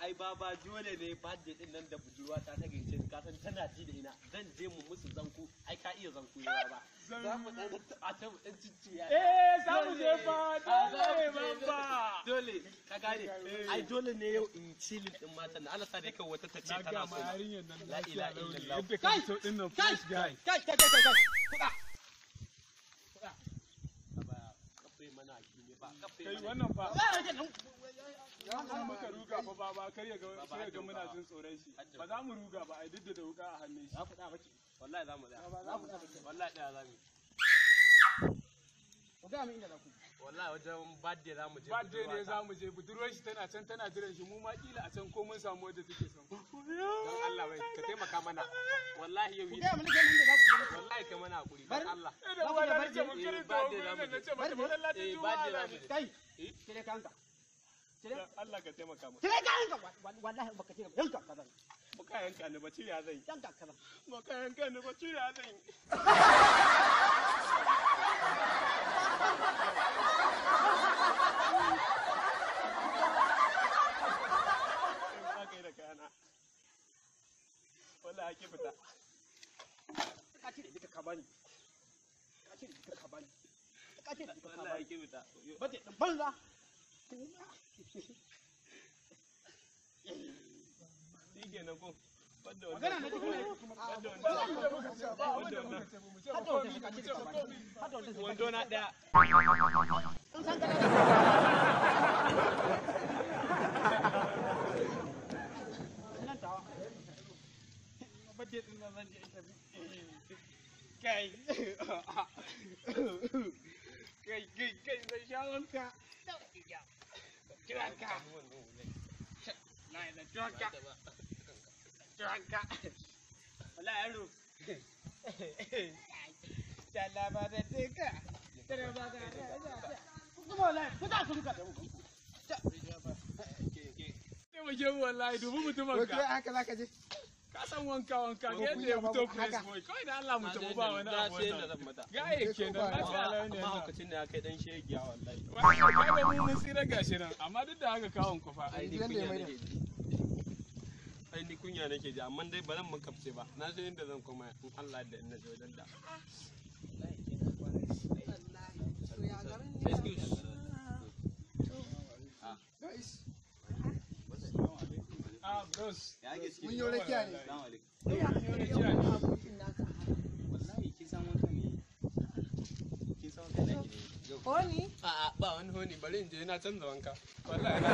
Ai baba dole ne birthday din nan da budurwa ta gaice ni kasan tana ji da ina zan je mu musu zanku ai ka iya zanku ne ba za mu dan a ta mu dan cicciya za mu je fa dole baba dole ka gane ai dole ne yau in chillin din matan Allah sa dai kai wata ta ce tana so la ilaha illallah yadda kai so din nan fresh guy kai kuda baba kafe mana shi ne ba kafe kai wannan fa muka ruga fa baba kar ya ga muna jin tsoron shi ba za mu ruga ba ai duk da wuka a hannun shi wallahi za mu da wallahi da za mu ku ga mu inda za ku wallahi wajen birthday za mu je birthday ne za mu je budurwar shi tana can tana jiran shi mu ma kila a can ko mun samu wadda take son dan Allah bai ka taimaka mana wallahi yau ku ga mu inda za ku wallahi kai mana hakuri dan Allah da wanda nace mun kire to nace mata masallacin juma'a kai kire kanka Allah ka taimaka mu kire kanka wallahi baka kire yanka kaza baka yanka ni bace ya zai yanka kaza baka yanka ni bace ya zai wallahi ake fita ka ce da duka ka bani ka ce da duka ka bani ka ce da duka ka wallahi bani ake fita ba ta dan banza shi kenan ko wanda magana ne kuma wando na daya kai zai sha wanka kiranka na da kiranka wala yaro tala ba da teka tara ba da kuma wallahi ku za ku duka da mu taimake mu wallahi dubu mutumin ka haka zaka je ka san wanka ga yadda ya fito fresh boy kawai da Allah mu tafi ba wani abu gaye kenan na tsala ne amma lokacin da ya kai dan shegiya wallahi kai ba mun tsira gashi nan amma duk da haka kawon kufa ai ni kunya nake ji amma dai ba zan mun kafce ba na san inda zan koma in Allah da inna je wajen da excuse bros mun yi rakiya ne wallahi kin san wanka ne kin san wanka ne Honi? a'a ba wani honi bari in je na canza wanka wallahi na